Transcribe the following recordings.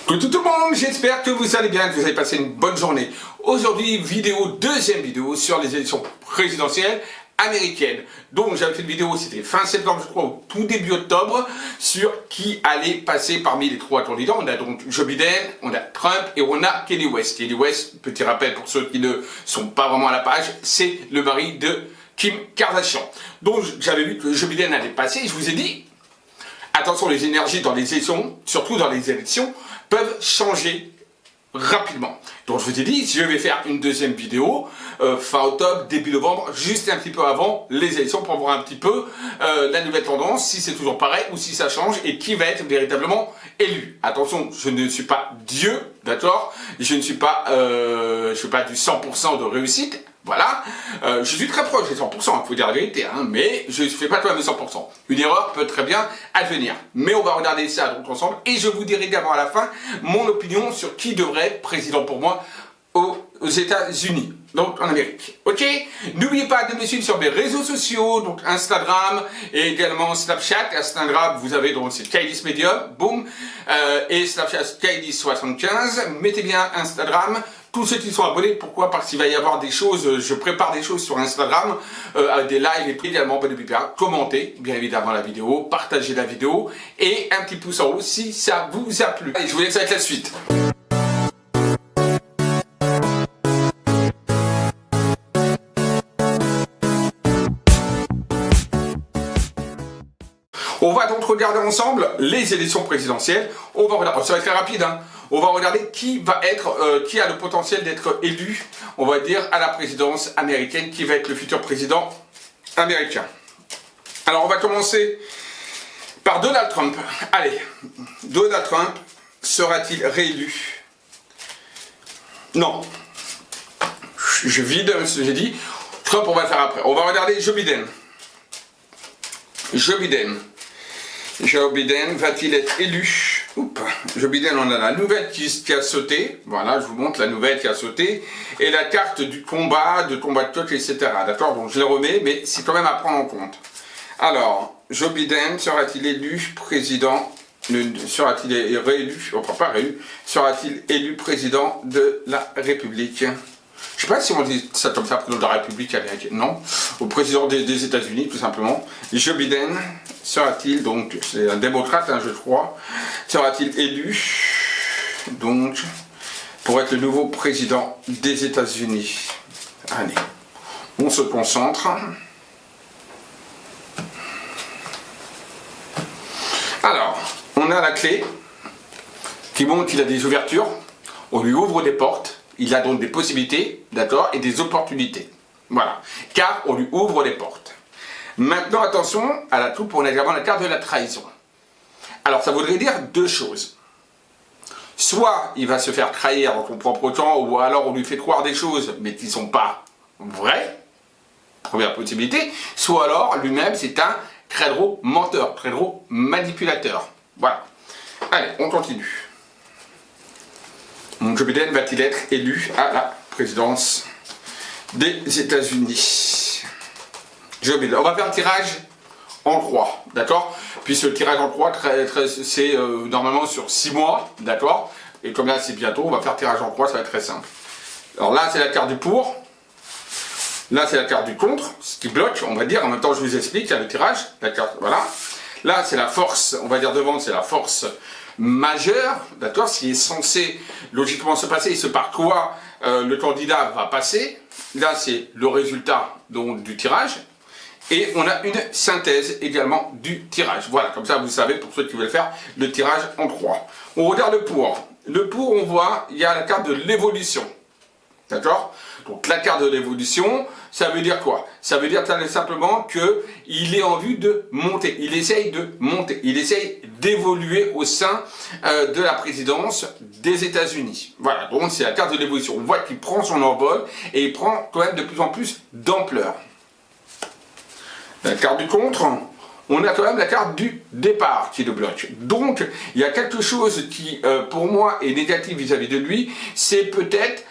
Coucou tout le monde, j'espère que vous allez bien, que vous avez passé une bonne journée. Aujourd'hui, deuxième vidéo sur les élections présidentielles américaines. Donc j'avais fait une vidéo, c'était fin septembre, je crois, au tout début octobre, sur qui allait passer parmi les trois candidats. On a donc Joe Biden, on a Trump et on a Kanye West. Kanye West, petit rappel pour ceux qui ne sont pas vraiment à la page, c'est le mari de Kim Kardashian. Donc j'avais vu que Joe Biden allait passer et je vous ai dit, attention, les énergies dans les élections, surtout dans les élections, peuvent changer rapidement. Donc je vous ai dit, je vais faire une deuxième vidéo fin octobre, début novembre, juste un petit peu avant les élections pour voir un petit peu la nouvelle tendance, si c'est toujours pareil ou si ça change et qui va être véritablement élu. Attention, je ne suis pas Dieu, d'accord? Je ne suis pas du 100% de réussite. Voilà, je suis très proche des 100%, il faut dire la vérité, hein, mais je ne fais pas quand même 100%. Une erreur peut très bien advenir. Mais on va regarder ça donc ensemble et je vous dirai également à la fin mon opinion sur qui devrait être président pour moi aux États-Unis, donc en Amérique. Ok? N'oubliez pas de me suivre sur mes réseaux sociaux, donc Instagram et également Snapchat. Instagram, vous avez donc c'est Kailis Medium, boum, et Snapchat Kailis75. Mettez bien Instagram. Tous ceux qui sont abonnés, pourquoi? Parce qu'il va y avoir des choses, je prépare des choses sur Instagram, des lives et également, commentez bien évidemment la vidéo, partagez la vidéo et un petit pouce en haut si ça vous a plu. Allez, je vous laisse avec la suite. On va donc regarder ensemble les élections présidentielles. On va regarder, ça va être très rapide, hein. On va regarder qui a le potentiel d'être élu, on va dire, à la présidence américaine, qui va être le futur président américain. Alors on va commencer par Donald Trump. Allez, Donald Trump sera-t-il réélu? Non. Je vide ce que j'ai dit. Trump, on va le faire après. On va regarder Joe Biden. Joe Biden va-t-il être élu? Oups. Joe Biden, on a la nouvelle qui a sauté. Voilà, je vous montre la nouvelle qui a sauté. Et la carte du combat de coach, etc. D'accord? Donc je les remets, mais c'est quand même à prendre en compte. Alors, Joe Biden sera-t-il élu président? Sera-t-il réélu? Enfin, pas réélu. Sera-t-il élu président de la République? Je ne sais pas si on dit ça comme ça, président de la République américaine, non, au président des États-Unis, tout simplement. Joe Biden sera-t-il, donc, c'est un démocrate, hein, je crois, sera-t-il élu, donc, pour être le nouveau président des États-Unis? Allez, on se concentre. Alors, on a la clé qui montre qu'il a des ouvertures, on lui ouvre des portes. Il a donc des possibilités, d'accord, et des opportunités. Voilà. Car on lui ouvre les portes. Maintenant, attention à la troupe, on a également la carte de la trahison. Alors, ça voudrait dire deux choses. Soit il va se faire trahir dans son propre camp, ou alors on lui fait croire des choses, mais qui ne sont pas vraies. Première possibilité. Soit alors, lui-même, c'est un très gros menteur, très gros manipulateur. Voilà. Allez, on continue. Donc Joe Biden va-t-il être élu à la présidence des États-Unis? Joe Biden. On va faire un tirage en croix, d'accord? Puis ce tirage en croix, c'est normalement sur 6 mois, d'accord? Et comme là c'est bientôt, on va faire tirage en croix, ça va être très simple. Alors là c'est la carte du pour, là c'est la carte du contre, ce qui bloque, on va dire. En même temps je vous explique, il y a le tirage, la carte, voilà. Là c'est la force, on va dire devant, c'est la force majeur, d'accord, ce qui est censé logiquement se passer, et ce par quoi le candidat va passer. Là, c'est le résultat donc, du tirage. Et on a une synthèse également du tirage. Voilà, comme ça, vous savez, pour ceux qui veulent faire le tirage en croix. On regarde le pour. Le pour, on voit, il y a la carte de l'évolution. D'accord? Donc la carte de l'évolution, ça veut dire quoi? Ça veut dire simplement qu'il est en vue de monter, il essaye de monter, il essaye d'évoluer au sein de la présidence des États-Unis. Voilà, donc c'est la carte de l'évolution. On voit qu'il prend son envol et il prend quand même de plus en plus d'ampleur. La carte du contre, on a quand même la carte du départ qui le bloque. Donc il y a quelque chose qui, pour moi, est négatif vis-à-vis de lui, c'est peut-être...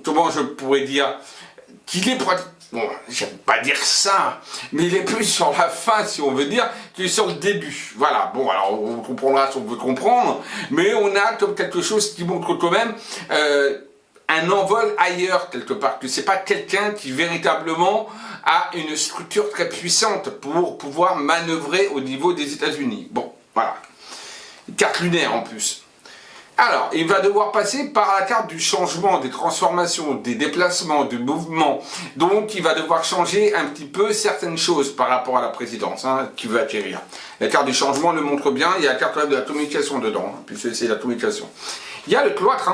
comment je pourrais dire, qu'il est bon, j'aime pas dire ça, mais il est plus sur la fin, si on veut dire, que sur le début. Voilà, bon, alors on comprendra si on veut comprendre, mais on a comme quelque chose qui montre quand même un envol ailleurs, quelque part, que c'est pas quelqu'un qui véritablement a une structure très puissante pour pouvoir manœuvrer au niveau des États-Unis. Bon, voilà. Carte lunaire en plus. Alors, il va devoir passer par la carte du changement, des transformations, des déplacements, du mouvement. Donc, il va devoir changer un petit peu certaines choses par rapport à la présidence qui veut acquérir. La carte du changement le montre bien, il y a la carte de la communication dedans, puisque c'est la communication. Il y a le cloître,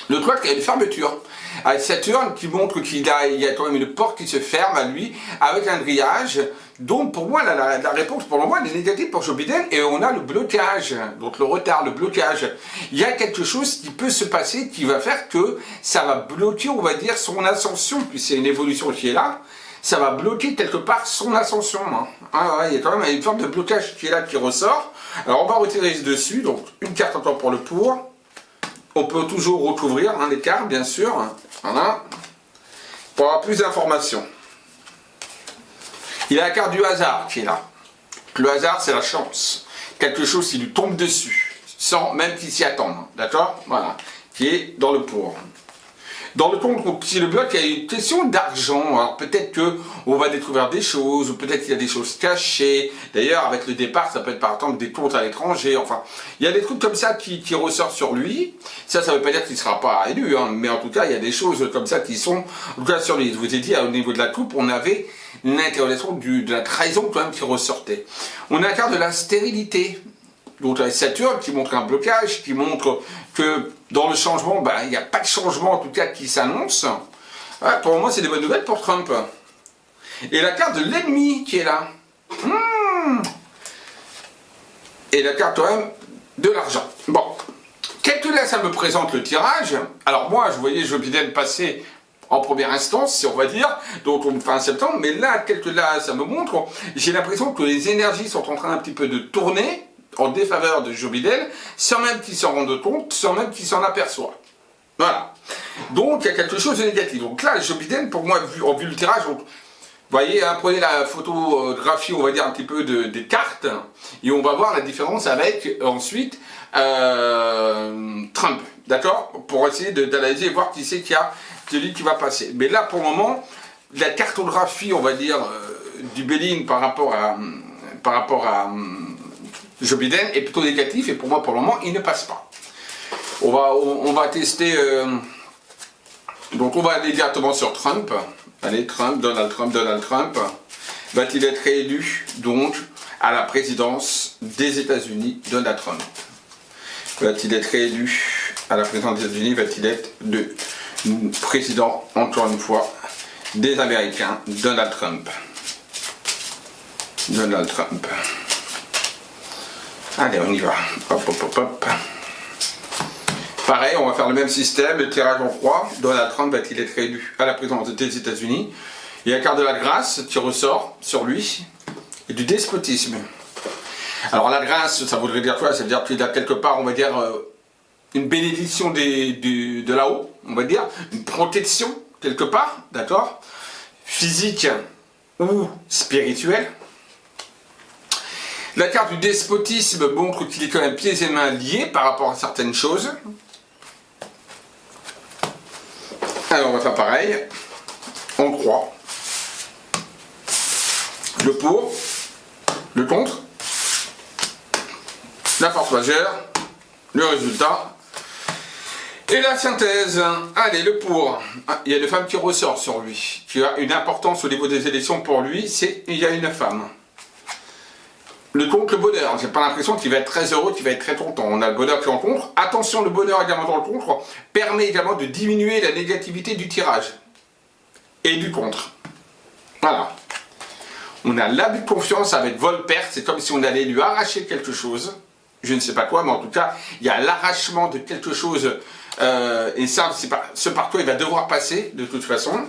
le cloître qui a une fermeture. Avec Saturne qui montre qu'il y a quand même une porte qui se ferme à lui, avec un grillage. Donc pour moi, la réponse pour le moment elle est négative pour Joe Biden, et on a le blocage, donc le retard, le blocage. Il y a quelque chose qui peut se passer qui va faire que ça va bloquer, on va dire, son ascension, puis c'est une évolution qui est là, ça va bloquer quelque part son ascension. Il y a quand même une forme de blocage qui est là, qui ressort. Alors on va retirer ce dessus, donc une carte encore pour le pour. On peut toujours recouvrir les cartes, bien sûr. Voilà. Pour avoir plus d'informations. Il y a la carte du hasard qui est là. Le hasard, c'est la chance. Quelque chose qui lui tombe dessus, sans même qu'il s'y attende. D'accord? Voilà. Qui est dans le pour. Dans le contre, si le bloc, il y a une question d'argent. Alors peut-être qu'on va découvrir des choses, ou peut-être qu'il y a des choses cachées. D'ailleurs, avec le départ, ça peut être par exemple des comptes à l'étranger. Enfin, il y a des trucs comme ça qui ressortent sur lui. Ça ne veut pas dire qu'il ne sera pas élu, mais en tout cas, il y a des choses comme ça qui sont en tout cas sur lui. Je vous ai dit, au niveau de la coupe, on avait l'interrogation de la trahison quand même qui ressortait. On a la carte de la stérilité. Donc avec Saturne qui montre un blocage, qui montre que dans le changement, il n'y a pas de changement en tout cas qui s'annonce. Pour moi, c'est des bonnes nouvelles pour Trump. Et la carte de l'ennemi qui est là. Et la carte quand même de l'argent. Bon, quel que là ça me présente le tirage. Alors moi, je voyais Joe Biden passer en première instance, si on va dire, donc on fin septembre, mais là, quel que là ça me montre, j'ai l'impression que les énergies sont en train un petit peu de tourner en défaveur de Joe Biden, sans même qu'il s'en rende compte, sans même qu'il s'en aperçoit. Voilà. Donc, il y a quelque chose de négatif. Donc là, Joe Biden, pour moi, vu le tirage, donc, vous voyez, prenez la photographie, on va dire, un petit peu des cartes, et on va voir la différence avec, ensuite, Trump. D'accord? Pour essayer d'analyser et voir qui c'est qui a celui qui va passer. Mais là, pour le moment, la cartographie, on va dire, du Béline par rapport à Joe Biden est plutôt négatif, et pour moi, pour le moment, il ne passe pas. On va tester... donc, on va aller directement sur Trump. Allez, Donald Trump. Va-t-il être réélu, donc, à la présidence des États-Unis, Donald Trump? Va-t-il être réélu à la présidence des États-Unis? Va-t-il être le président, encore une fois, des Américains, Donald Trump? Allez, on y va. Hop. Pareil, on va faire le même système, le tirage en froid. Donald Trump va-t-il être élu à la présidence des États-Unis? Il y a la carte de la grâce qui ressort sur lui, et du despotisme. Alors la grâce, ça voudrait dire quoi? Ça veut dire qu'il y a quelque part, on va dire, une bénédiction de là-haut, on va dire, une protection, quelque part, d'accord? Physique ou spirituelle. La carte du despotisme montre qu'il est quand même pieds et mains liés par rapport à certaines choses. Alors on va faire pareil. On croit. Le pour, le contre, la force majeure, le résultat et la synthèse. Allez, le pour. Il y a une femme qui ressort sur lui, qui a une importance au niveau des élections pour lui, c'est il y a une femme. Le contre, le bonheur. J'ai pas l'impression qu'il va être très heureux, qu'il va être très content. On a le bonheur qui est en contre. Attention, le bonheur également dans le contre permet également de diminuer la négativité du tirage et du contre. Voilà. On a l'abus de confiance avec vol-perte. C'est comme si on allait lui arracher quelque chose. Je ne sais pas quoi, mais en tout cas, il y a l'arrachement de quelque chose. Et ça, ce par quoi il va devoir passer, de toute façon.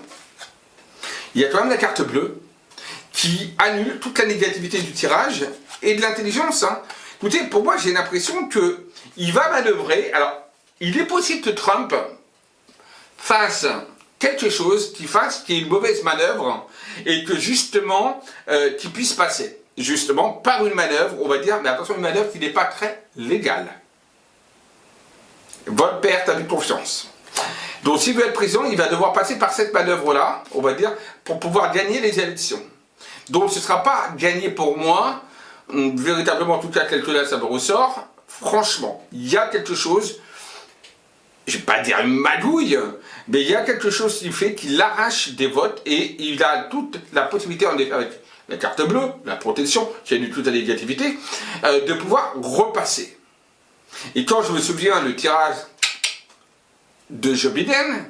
Il y a quand même la carte bleue qui annule toute la négativité du tirage et de l'intelligence. Écoutez, pour moi, j'ai l'impression qu'il va manœuvrer. Alors, il est possible que Trump fasse quelque chose qui fasse qu'il y ait une mauvaise manœuvre et que justement, qui puisse passer. Justement, par une manœuvre, on va dire, mais attention, une manœuvre qui n'est pas très légale. Votre perte d'abus de confiance. Donc s'il veut être président, il va devoir passer par cette manœuvre-là, on va dire, pour pouvoir gagner les élections. Donc ce ne sera pas gagné pour moi, véritablement, en tout cas, tel que là ça me ressort. Franchement, il y a quelque chose, je ne vais pas dire une magouille, mais il y a quelque chose qui fait qu'il arrache des votes et il a toute la possibilité, en effet, avec la carte bleue, la protection, qui annule toute la négativité, de pouvoir repasser. Et quand je me souviens du tirage de Joe Biden,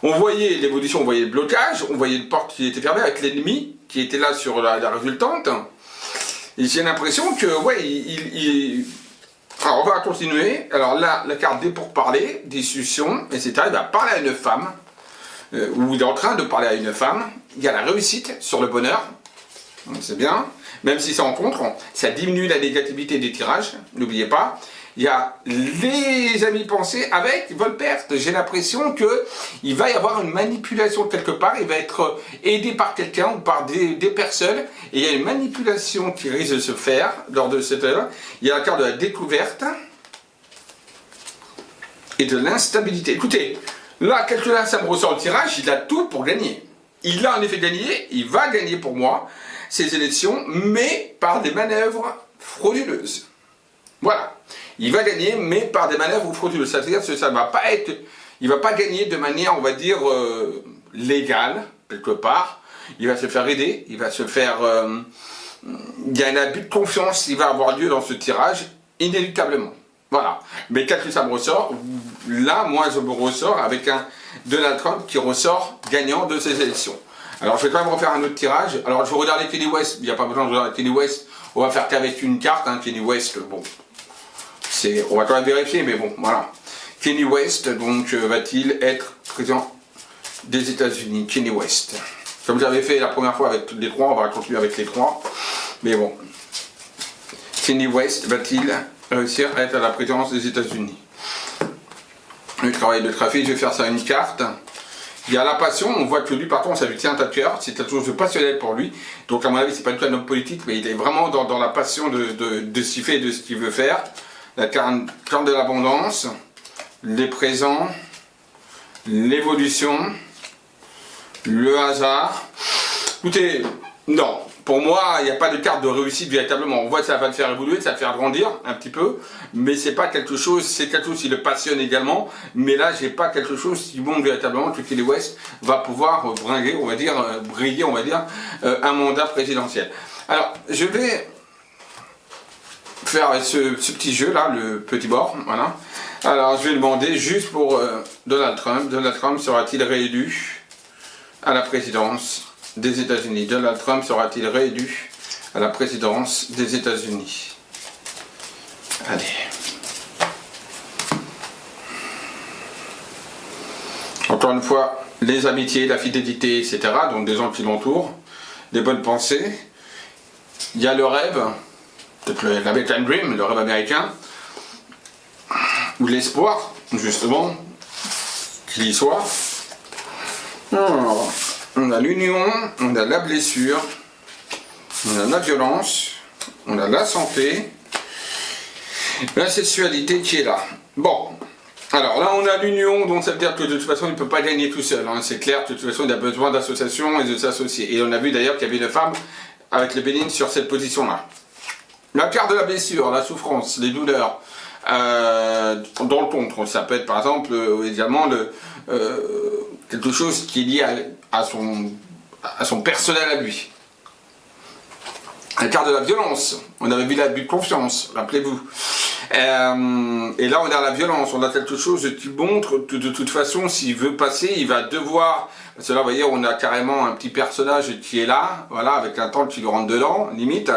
on voyait l'évolution, on voyait le blocage, on voyait une porte qui était fermée avec l'ennemi qui était là sur la résultante. Et j'ai l'impression que, ouais, alors on va continuer. Alors là, la carte des pourparlers, discussion, etc. Il va parler à une femme, ou il est en train de parler à une femme. Il y a la réussite sur le bonheur, c'est bien. Même si ça rencontre, ça diminue la négativité des tirages, n'oubliez pas. Il y a les amis pensés avec vol perte. J'ai l'impression qu'il va y avoir une manipulation quelque part. Il va être aidé par quelqu'un ou par des personnes. Et il y a une manipulation qui risque de se faire lors de cette heure. Il y a la carte de la découverte et de l'instabilité. Écoutez, là, quelque là, ça me ressort le tirage. Il a tout pour gagner. Il a en effet gagné. Il va gagner pour moi ces élections, mais par des manœuvres frauduleuses. Voilà. Il va gagner, mais par des manœuvres frauduleuses. C'est-à-dire que ça ne va pas être... Il ne va pas gagner de manière, on va dire, légale, quelque part. Il va se faire aider, il va se faire... il y a un abus de confiance qui va avoir lieu dans ce tirage, inéluctablement. Voilà. Mais tel que ça me ressort, là, moi, je me ressors avec un Donald Trump qui ressort gagnant de ces élections. Alors, je vais quand même refaire un autre tirage. Alors, je vais regarder Kanye West. Il n'y a pas besoin de regarder Kanye West. On va faire qu'avec une carte. Hein. Kanye West, bon... On va quand même vérifier, mais bon, voilà. Kanye West, donc, va-t-il être président des États-Unis? Kanye West. Comme j'avais fait la première fois avec les trois, on va continuer avec les trois. Mais bon. Kanye West va-t-il réussir à être à la présidence des États-Unis? Le travail de trafic, je vais faire ça une carte. Il y a la passion, on voit que lui, par contre, ça lui tient à cœur, c'est quelque chose de passionnel pour lui. Donc, à mon avis, c'est pas du tout un homme politique, mais il est vraiment dans la passion de ce qu'il fait et de ce qu'il veut faire. La carte de l'abondance, les présents, l'évolution, le hasard. Écoutez, non, pour moi, il n'y a pas de carte de réussite véritablement. On voit que ça va le faire évoluer, ça va le faire grandir un petit peu, mais c'est pas quelque chose, c'est quelque chose qui le passionne également. Mais là, j'ai pas quelque chose qui montre véritablement que Kanye West va pouvoir briller, on va dire, un mandat présidentiel. Alors, je vais faire ce petit jeu là, le petit bord, voilà. Alors je vais demander juste pour Donald Trump sera-t-il réélu à la présidence des États-Unis? Donald Trump sera-t-il réélu à la présidence des États-Unis? Allez. Encore une fois, les amitiés, la fidélité, etc. Donc des gens qui l'entourent, des bonnes pensées. Il y a le rêve. Peut-être l'American Dream, le rêve américain, ou l'espoir, justement, qu'il y soit. Alors, on a l'union, on a la blessure, on a la violence, on a la santé, la sexualité qui est là. Bon, alors là on a l'union, donc ça veut dire que de toute façon il ne peut pas gagner tout seul, hein. C'est clair que de toute façon il a besoin d'associations et de s'associer. Et on a vu d'ailleurs qu'il y avait une femme avec le bénigne sur cette position-là. La carte de la blessure, la souffrance, les douleurs, dans le contre, ça peut être par exemple également quelque chose qui est lié à son personnel à lui. La carte de la violence, on avait vu l'abus de confiance, rappelez-vous. Et là on a la violence, on a quelque chose qui montre que de toute façon s'il veut passer, il va devoir... Parce que là, vous voyez, on a carrément un petit personnage qui est là, voilà, avec un temps qui lui rentre dedans, limite.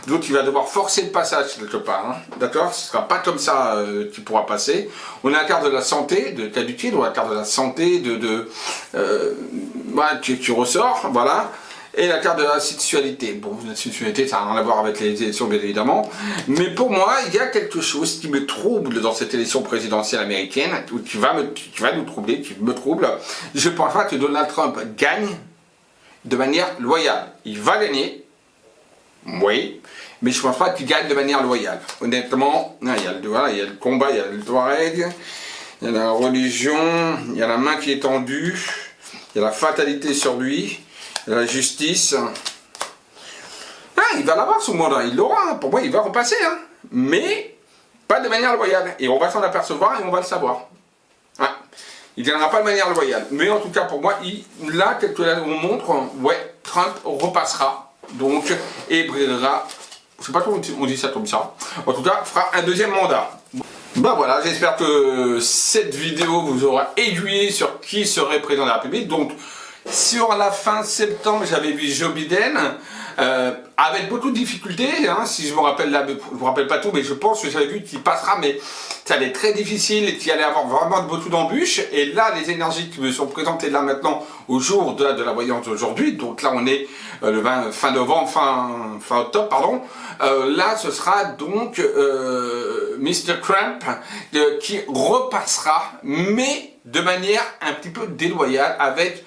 Donc, il va devoir forcer le passage quelque part, hein, d'accord? Ce ne sera pas comme ça qu'il pourra passer. On a la carte de la santé, de caducité, on a la carte de la santé, qui ressort, voilà. Et la carte de la sexualité. Bon, la sexualité, ça n'a rien à voir avec les élections, bien évidemment. Mais pour moi, il y a quelque chose qui me trouble dans cette élection présidentielle américaine, ou qui va nous troubler, qui me trouble. Je pense pas que Donald Trump gagne de manière loyale. Il va gagner, oui, mais je pense pas qu'il gagne de manière loyale. Honnêtement, il y a le combat, il y a le Touareg, il y a la religion, il y a la main qui est tendue, il y a la fatalité sur lui, il y a la justice. Ah, il va l'avoir son mandat, il l'aura, pour moi il va repasser, hein. Mais pas de manière loyale. Et on va s'en apercevoir et on va le savoir. Ouais. Il ne gagnera pas de manière loyale. Mais en tout cas, pour moi, là, quelque chose on montre, ouais, Trump repassera, donc, et brillera, je ne sais pas comment on dit ça comme ça, en tout cas, fera un deuxième mandat. Ben voilà, j'espère que cette vidéo vous aura aiguillé sur qui serait président de la République. Donc, sur la fin septembre, j'avais vu Joe Biden, avec beaucoup de difficultés, hein, si je me rappelle là, je me rappelle pas tout, mais je pense que j'avais vu qu'il passera, mais ça allait être très difficile et qu'il allait avoir vraiment beaucoup d'embûches. Et là, les énergies qui me sont présentées là maintenant, au jour de la voyance d'aujourd'hui, donc là on est le fin novembre, fin octobre, pardon, là ce sera donc Mr. Trump qui repassera, mais de manière un petit peu déloyale, avec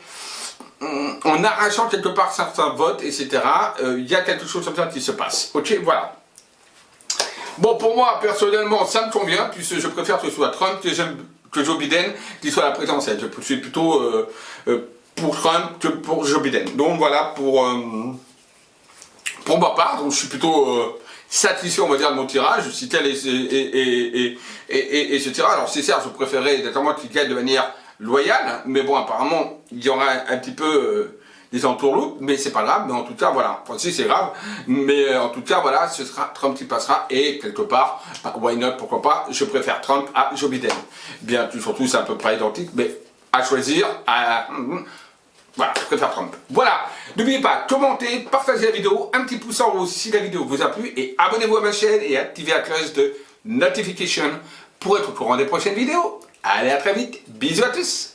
en arrachant quelque part certains votes, etc. Il y a quelque chose comme ça qui se passe. Ok, voilà. Bon, pour moi, personnellement, ça me convient, puisque je préfère que ce soit Trump que Joe Biden qui soit la présidentielle. Je suis plutôt pour Trump que pour Joe Biden. Donc voilà, pour ma part, donc je suis plutôt satisfait, on va dire, de mon tirage, si tel et etc. Alors c'est certes, je préférais notamment qu'il gagne de manière loyale, mais bon, apparemment, il y aura un petit peu des entourloupes, mais c'est pas grave, mais en tout cas, voilà, enfin, si c'est grave, mais en tout cas, voilà, ce sera Trump qui passera, et quelque part, why not, pourquoi pas, je préfère Trump à Joe Biden. Bien que surtout, c'est à peu près identique, mais à choisir, voilà, je préfère Trump. Voilà, n'oubliez pas, commentez, partagez la vidéo, un petit pouce en haut si la vidéo vous a plu, et abonnez-vous à ma chaîne, et activez la cloche de notification pour être au courant des prochaines vidéos. Allez, à très vite. Bisous à tous.